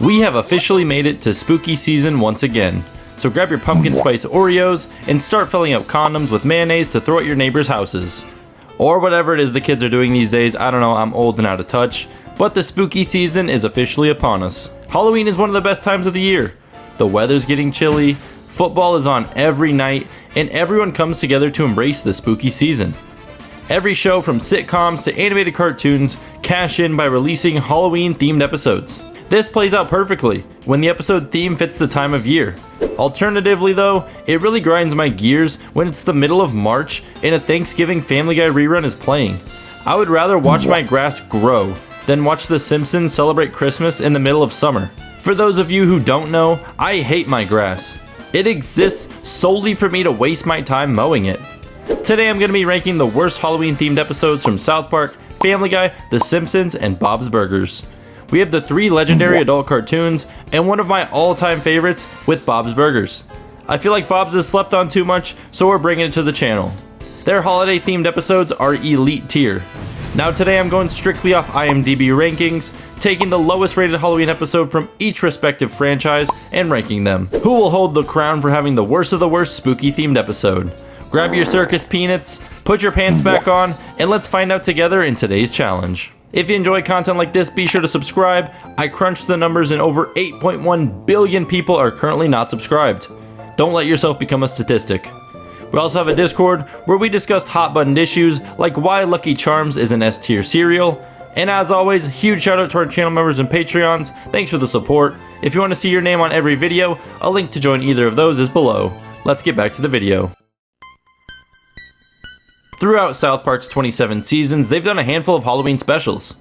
We have officially made it to spooky season once again. So grab your pumpkin spice Oreos and start filling up condoms with mayonnaise to throw at your neighbors' houses. Or whatever it is the kids are doing these days. I don't know, I'm old and out of touch. But the spooky season is officially upon us. Halloween is one of the best times of the year. The weather's getting chilly, football is on every night, and everyone comes together to embrace the spooky season. Every show from sitcoms to animated cartoons cash in by releasing Halloween-themed episodes. This plays out perfectly when the episode theme fits the time of year. Alternatively though, it really grinds my gears when it's the middle of March and a Thanksgiving Family Guy rerun is playing. I would rather watch my grass grow than watch The Simpsons celebrate Christmas in the middle of summer. For those of you who don't know, I hate my grass. It exists solely for me to waste my time mowing it. Today I'm going to be ranking the worst Halloween themed episodes from South Park, Family Guy, The Simpsons, and Bob's Burgers. We have the 3 legendary adult cartoons, and one of my all-time favorites with Bob's Burgers. I feel like Bob's is slept on too much, so we're bringing it to the channel. Their holiday-themed episodes are elite tier. Now today I'm going strictly off IMDb rankings, taking the lowest rated Halloween episode from each respective franchise and ranking them. Who will hold the crown for having the worst of the worst spooky-themed episode? Grab your circus peanuts, put your pants back on, and let's find out together in today's challenge. If you enjoy content like this, be sure to subscribe. I crunched the numbers and over 8.1 billion people are currently not subscribed. Don't let yourself become a statistic. We also have a Discord where we discussed hot buttoned issues like why Lucky Charms is an S tier cereal. And as always, huge shout out to our channel members and Patreons. Thanks for the support. If you want to see your name on every video, a link to join either of those is below. Let's get back to the video. Throughout South Park's 27 seasons, they've done a handful of Halloween specials.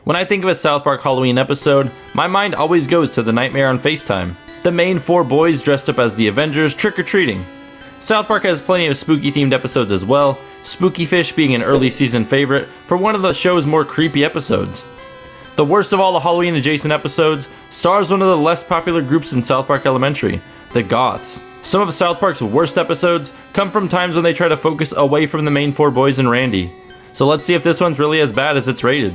When I think of a South Park Halloween episode, my mind always goes to the Nightmare on FaceTime. The main 4 boys dressed up as the Avengers trick-or-treating. South Park has plenty of spooky-themed episodes as well, Spooky Fish being an early season favorite for one of the show's more creepy episodes. The worst of all the Halloween-adjacent episodes stars one of the less popular groups in South Park Elementary, the Goths. Some of South Park's worst episodes come from times when they try to focus away from the main 4 boys and Randy. So let's see if this one's really as bad as it's rated.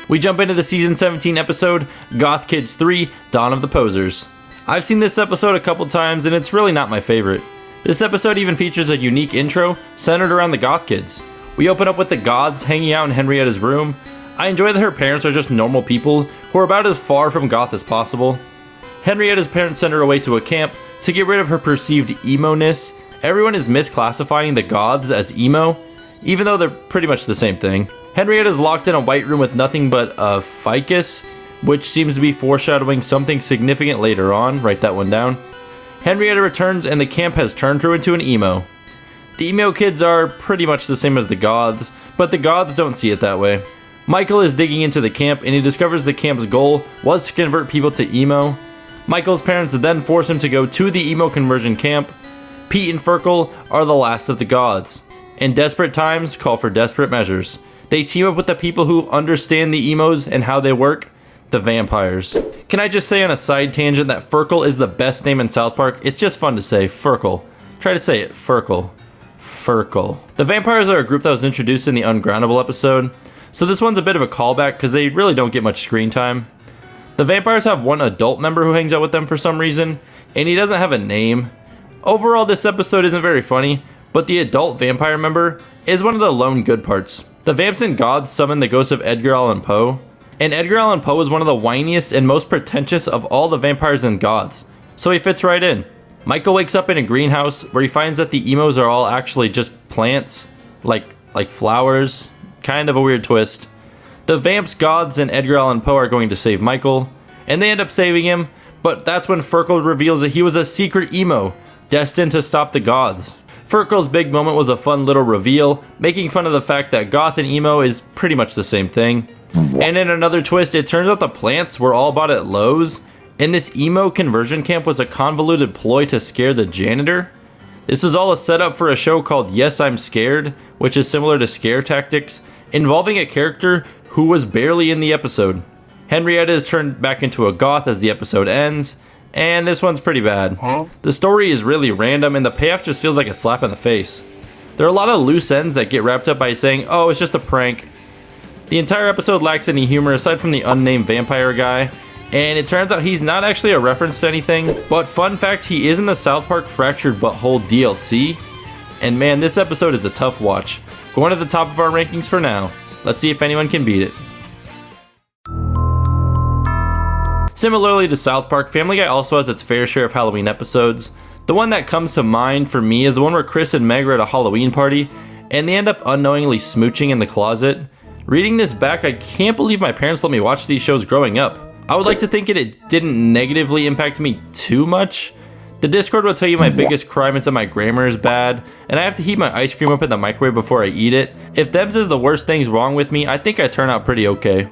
We jump into the season 17 episode, Goth Kids 3, Dawn of the Posers. I've seen this episode a couple times and it's really not my favorite. This episode even features a unique intro centered around the Goth Kids. We open up with the Goths hanging out in Henrietta's room. I enjoy that her parents are just normal people who are about as far from goth as possible. Henrietta's parents send her away to a camp to get rid of her perceived emo-ness. Everyone is misclassifying the Goths as emo, even though they're pretty much the same thing. Henrietta's locked in a white room with nothing but a ficus, which seems to be foreshadowing something significant later on. Write that one down. Henrietta returns and the camp has turned her into an emo. The emo kids are pretty much the same as the Goths, but the Goths don't see it that way. Michael is digging into the camp and he discovers the camp's goal was to convert people to emo. Michael's parents then force him to go to the emo conversion camp. Pete and Ferkel are the last of the Goths. And desperate times call for desperate measures. They team up with the people who understand the emos and how they work, the vampires. Can I just say on a side tangent that Ferkel is the best name in South Park? It's just fun to say, Ferkel. Try to say it, Ferkel. Ferkel. The vampires are a group that was introduced in the Ungroundable episode, so this one's a bit of a callback because they really don't get much screen time. The vampires have one adult member who hangs out with them for some reason, and he doesn't have a name. Overall, this episode isn't very funny, but the adult vampire member is one of the lone good parts. The vamps and gods summon the ghost of Edgar Allan Poe, and Edgar Allan Poe is one of the whiniest and most pretentious of all the vampires and gods, so he fits right in. Michael wakes up in a greenhouse where he finds that the emos are all actually just plants, like flowers, kind of a weird twist. The vamps, gods, and Edgar Allan Poe are going to save Michael, and they end up saving him, but that's when Ferkel reveals that he was a secret emo, destined to stop the gods. Ferkel's big moment was a fun little reveal, making fun of the fact that goth and emo is pretty much the same thing. And in another twist, it turns out the plants were all bought at Lowe's, and this emo conversion camp was a convoluted ploy to scare the janitor. This is all a setup for a show called Yes, I'm Scared, which is similar to Scare Tactics, involving a character who was barely in the episode. Henrietta is turned back into a goth as the episode ends, and this one's pretty bad. The story is really random and the payoff just feels like a slap in the face. There are a lot of loose ends that get wrapped up by saying, oh, it's just a prank. The entire episode lacks any humor aside from the unnamed vampire guy, and it turns out he's not actually a reference to anything, but fun fact, he is in the South Park Fractured Butthole DLC, and man, this episode is a tough watch. Going to the top of our rankings for now. Let's see if anyone can beat it. Similarly to South Park, Family Guy also has its fair share of Halloween episodes. The one that comes to mind for me is the one where Chris and Meg are at a Halloween party, and they end up unknowingly smooching in the closet. Reading this back, I can't believe my parents let me watch these shows growing up. I would like to think it didn't negatively impact me too much. The Discord will tell you my biggest crime is that my grammar is bad, and I have to heat my ice cream up in the microwave before I eat it. If them's is the worst things wrong with me, I think I turn out pretty okay.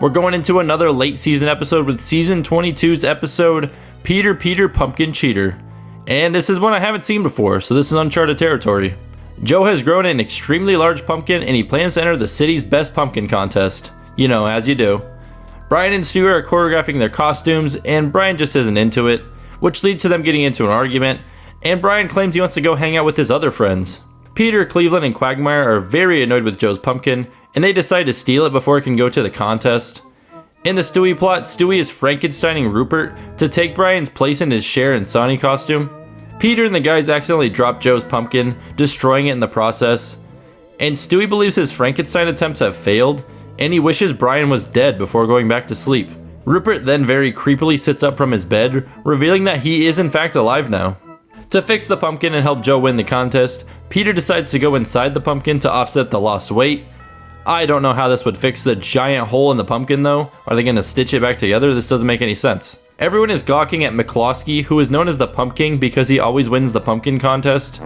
We're going into another late season episode with season 22's episode, Peter Peter Pumpkin Cheater. And this is one I haven't seen before, so this is uncharted territory. Joe has grown an extremely large pumpkin and he plans to enter the city's best pumpkin contest. You know, as you do. Brian and Stu are choreographing their costumes and Brian just isn't into it, which leads to them getting into an argument, and Brian claims he wants to go hang out with his other friends. Peter, Cleveland, and Quagmire are very annoyed with Joe's pumpkin, and they decide to steal it before it can go to the contest. In the Stewie plot, Stewie is Frankensteining Rupert to take Brian's place in his Cher and Sonny costume. Peter and the guys accidentally drop Joe's pumpkin, destroying it in the process. And Stewie believes his Frankenstein attempts have failed, and he wishes Brian was dead before going back to sleep. Rupert then very creepily sits up from his bed, revealing that he is in fact alive now. To fix the pumpkin and help Joe win the contest, Peter decides to go inside the pumpkin to offset the lost weight. I don't know how this would fix the giant hole in the pumpkin though. Are they going to stitch it back together? This doesn't make any sense. Everyone is gawking at McCloskey, who is known as the Pumpkin because he always wins the pumpkin contest.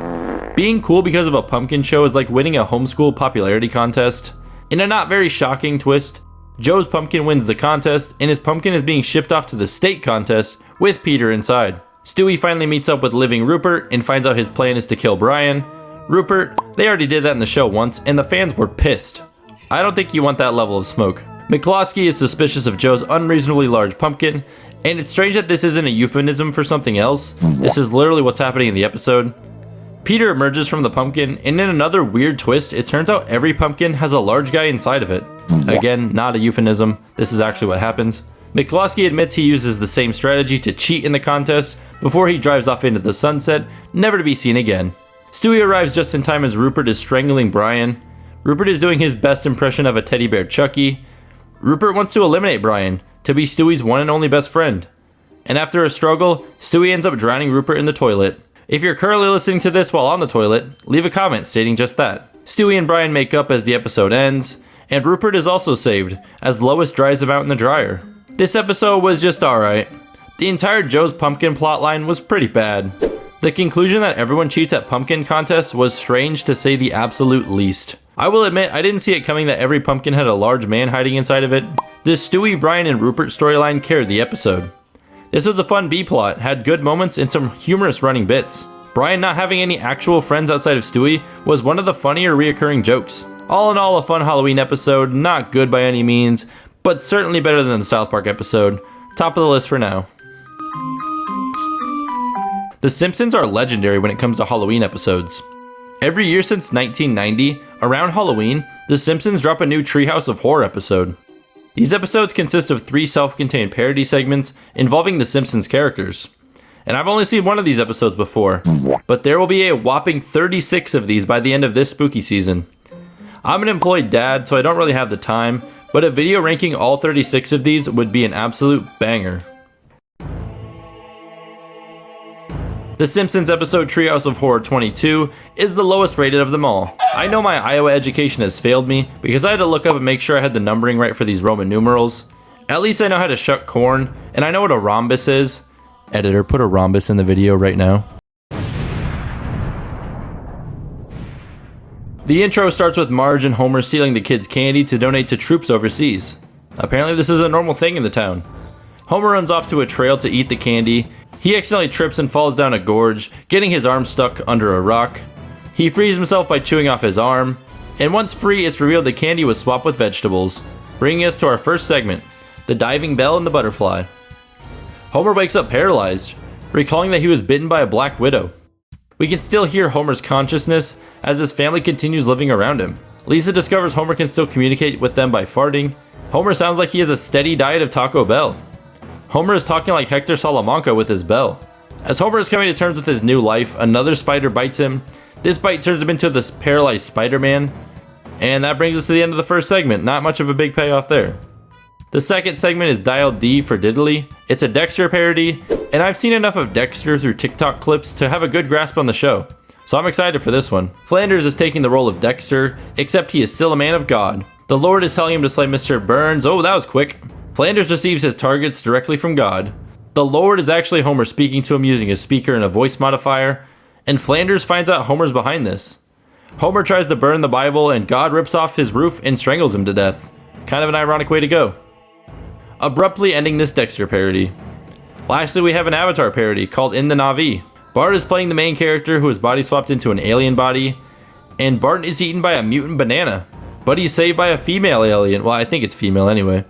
Being cool because of a pumpkin show is like winning a homeschool popularity contest. In a not very shocking twist, Joe's pumpkin wins the contest and his pumpkin is being shipped off to the state contest with Peter inside. Stewie finally meets up with living Rupert and finds out his plan is to kill Brian. Rupert, they already did that in the show once and the fans were pissed. I don't think you want that level of smoke. McCloskey is suspicious of Joe's unreasonably large pumpkin, and it's strange that this isn't a euphemism for something else. This is literally what's happening in the episode. Peter emerges from the pumpkin, and in another weird twist, it turns out every pumpkin has a large guy inside of it. Again, not a euphemism, this is actually what happens. McCloskey admits he uses the same strategy to cheat in the contest before he drives off into the sunset, never to be seen again. Stewie arrives just in time as Rupert is strangling Brian. Rupert is doing his best impression of a teddy bear Chucky. Rupert wants to eliminate Brian, to be Stewie's one and only best friend. And after a struggle, Stewie ends up drowning Rupert in the toilet. If you're currently listening to this while on the toilet, leave a comment stating just that. Stewie and Brian make up as the episode ends, and Rupert is also saved, as Lois dries him out in the dryer. This episode was just alright. The entire Joe's Pumpkin plotline was pretty bad. The conclusion that everyone cheats at pumpkin contests was strange to say the absolute least. I will admit, I didn't see it coming that every pumpkin had a large man hiding inside of it. This Stewie, Brian, and Rupert storyline carried the episode. This was a fun B-plot, had good moments and some humorous running bits. Brian not having any actual friends outside of Stewie was one of the funnier reoccurring jokes. All in all, a fun Halloween episode, not good by any means, but certainly better than the South Park episode. Top of the list for now. The Simpsons are legendary when it comes to Halloween episodes. Every year since 1990, around Halloween, The Simpsons drop a new Treehouse of Horror episode. These episodes consist of 3 self-contained parody segments involving The Simpsons characters. And I've only seen one of these episodes before, but there will be a whopping 36 of these by the end of this spooky season. I'm an employed dad, so I don't really have the time, but a video ranking all 36 of these would be an absolute banger. The Simpsons episode Treehouse of Horror 22 is the lowest rated of them all. I know my Iowa education has failed me because I had to look up and make sure I had the numbering right for these Roman numerals. At least I know how to shuck corn, and I know what a rhombus is. Editor, put a rhombus in the video right now. The intro starts with Marge and Homer stealing the kids' candy to donate to troops overseas. Apparently this is a normal thing in the town. Homer runs off to a trail to eat the candy. He accidentally trips and falls down a gorge, getting his arm stuck under a rock. He frees himself by chewing off his arm, and once free, it's revealed the candy was swapped with vegetables, bringing us to our first segment, the diving bell and the butterfly. Homer wakes up paralyzed, recalling that he was bitten by a black widow. We can still hear Homer's consciousness as his family continues living around him. Lisa discovers Homer can still communicate with them by farting. Homer sounds like he has a steady diet of Taco Bell. Homer is talking like Hector Salamanca with his bell. As Homer is coming to terms with his new life, another spider bites him. This bite turns him into this paralyzed Spider-Man. And that brings us to the end of the first segment. Not much of a big payoff there. The second segment is Dial D for Diddly. It's a Dexter parody, and I've seen enough of Dexter through TikTok clips to have a good grasp on the show. So I'm excited for this one. Flanders is taking the role of Dexter, except he is still a man of God. The Lord is telling him to slay Mr. Burns. Oh, that was quick. Flanders receives his targets directly from God. The Lord is actually Homer speaking to him using a speaker and a voice modifier, and Flanders finds out Homer's behind this. Homer tries to burn the Bible, and God rips off his roof and strangles him to death. Kind of an ironic way to go. Abruptly ending this Dexter parody. Lastly, we have an Avatar parody called In the Na'vi. Bart is playing the main character who is body swapped into an alien body, and Bart is eaten by a mutant banana, but he's saved by a female alien. Well, I think it's female anyway.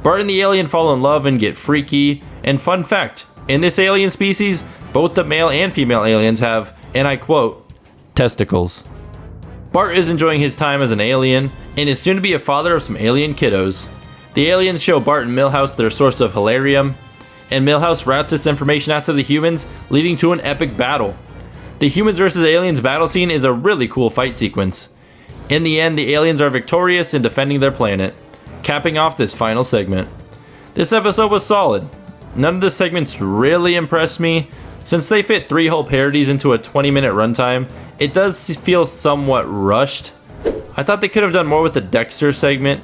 Bart and the alien fall in love and get freaky, and fun fact, in this alien species, both the male and female aliens have, and I quote, testicles. Bart is enjoying his time as an alien, and is soon to be a father of some alien kiddos. The aliens show Bart and Milhouse their source of hilarium, and Milhouse routes this information out to the humans, leading to an epic battle. The humans vs. aliens battle scene is a really cool fight sequence. In the end, the aliens are victorious in defending their planet, capping off this final segment. This episode was solid. None of the segments really impressed me. Since they fit 3 whole parodies into a 20-minute runtime, it does feel somewhat rushed. I thought they could have done more with the Dexter segment,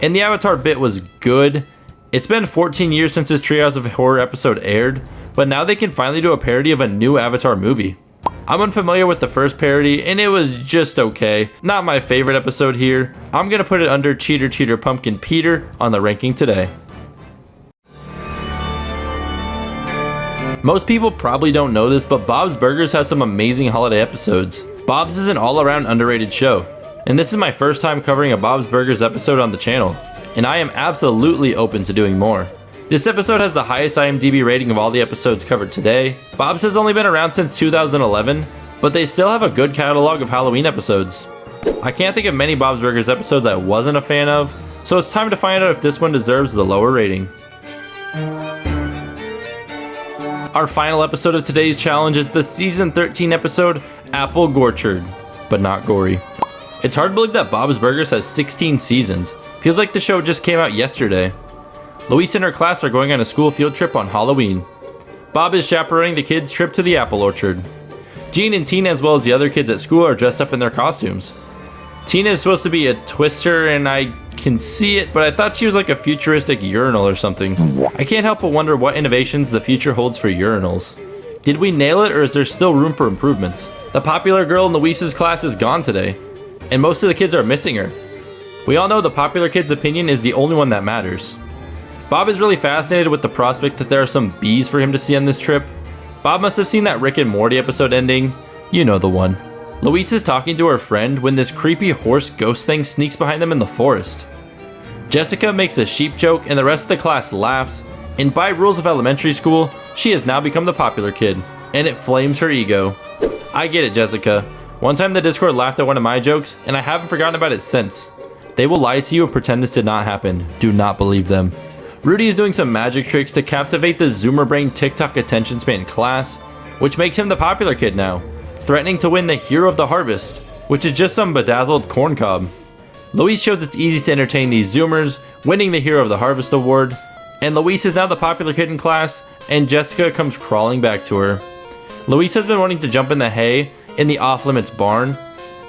and the Avatar bit was good. It's been 14 years since this Treehouse of Horror episode aired, but now they can finally do a parody of a new Avatar movie. I'm unfamiliar with the first parody, and it was just okay. Not my favorite episode here. I'm gonna put it under Cheater Cheater Pumpkin Peter on the ranking today. Most people probably don't know this, but Bob's Burgers has some amazing holiday episodes. Bob's is an all-around underrated show, and this is my first time covering a Bob's Burgers episode on the channel, and I am absolutely open to doing more. This episode has the highest IMDb rating of all the episodes covered today. Bob's has only been around since 2011, but they still have a good catalog of Halloween episodes. I can't think of many Bob's Burgers episodes I wasn't a fan of, so it's time to find out if this one deserves the lower rating. Our final episode of today's challenge is the season 13 episode, Apple Gorchard, but not gory. It's hard to believe that Bob's Burgers has 16 seasons. Feels like the show just came out yesterday. Louise and her class are going on a school field trip on Halloween. Bob is chaperoning the kids' trip to the apple orchard. Gene and Tina, as well as the other kids at school, are dressed up in their costumes. Tina is supposed to be a twister, and I can see it, but I thought she was like a futuristic urinal or something. I can't help but wonder what innovations the future holds for urinals. Did we nail it, or is there still room for improvements? The popular girl in Louise's class is gone today, and most of the kids are missing her. We all know the popular kid's opinion is the only one that matters. Bob is really fascinated with the prospect that there are some bees for him to see on this trip. Bob must have seen that Rick and Morty episode ending. You know the one. Louise is talking to her friend when this creepy horse ghost thing sneaks behind them in the forest. Jessica makes a sheep joke and the rest of the class laughs, and by rules of elementary school, she has now become the popular kid, and it flames her ego. I get it, Jessica. One time the Discord laughed at one of my jokes, and I haven't forgotten about it since. They will lie to you and pretend this did not happen. Do not believe them. Rudy is doing some magic tricks to captivate the Zoomer Brain TikTok attention span class, which makes him the popular kid now, threatening to win the Hero of the Harvest, which is just some bedazzled corn cob. Louise shows it's easy to entertain these Zoomers, winning the Hero of the Harvest award, and Louise is now the popular kid in class, and Jessica comes crawling back to her. Louise has been wanting to jump in the hay in the off-limits barn,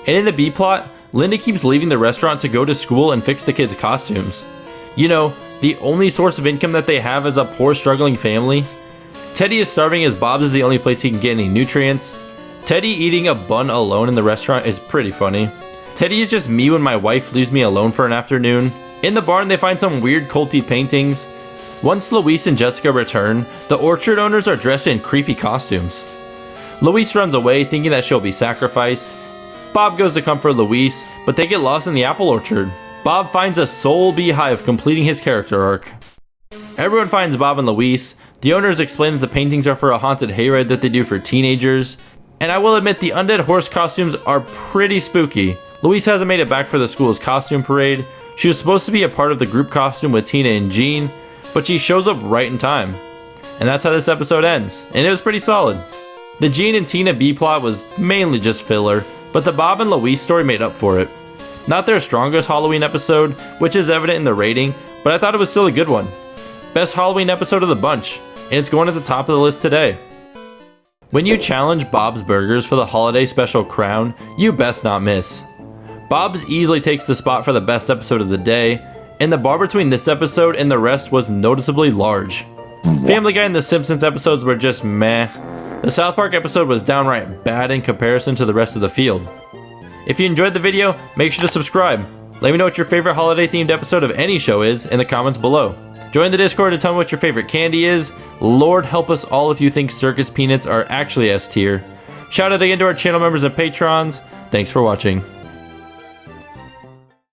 and in the B-plot, Linda keeps leaving the restaurant to go to school and fix the kids' costumes. You know, the only source of income that they have is a poor, struggling family. Teddy is starving as Bob's is the only place he can get any nutrients. Teddy eating a bun alone in the restaurant is pretty funny. Teddy is just me when my wife leaves me alone for an afternoon. In the barn, they find some weird culty paintings. Once Louise and Jessica return, the orchard owners are dressed in creepy costumes. Louise runs away, thinking that she'll be sacrificed. Bob goes to comfort Louise, but they get lost in the apple orchard. Bob finds a soul beehive, completing his character arc. Everyone finds Bob and Louise. The owners explain that the paintings are for a haunted hayride that they do for teenagers. And I will admit the undead horse costumes are pretty spooky. Louise hasn't made it back for the school's costume parade. She was supposed to be a part of the group costume with Tina and Jean, but she shows up right in time. And that's how this episode ends, and it was pretty solid. The Jean and Tina B-plot was mainly just filler, but the Bob and Louise story made up for it. Not their strongest Halloween episode, which is evident in the rating, but I thought it was still a good one. Best Halloween episode of the bunch, and it's going at the top of the list today. When you challenge Bob's Burgers for the holiday special crown, you best not miss. Bob's easily takes the spot for the best episode of the day, and the bar between this episode and the rest was noticeably large. Family Guy and the Simpsons episodes were just meh. The South Park episode was downright bad in comparison to the rest of the field. If you enjoyed the video, make sure to subscribe. Let me know what your favorite holiday themed episode of any show is in the comments below. Join the Discord to tell me what your favorite candy is. Lord help us all if you think circus peanuts are actually S tier. Shout out again to our channel members and patrons. Thanks for watching.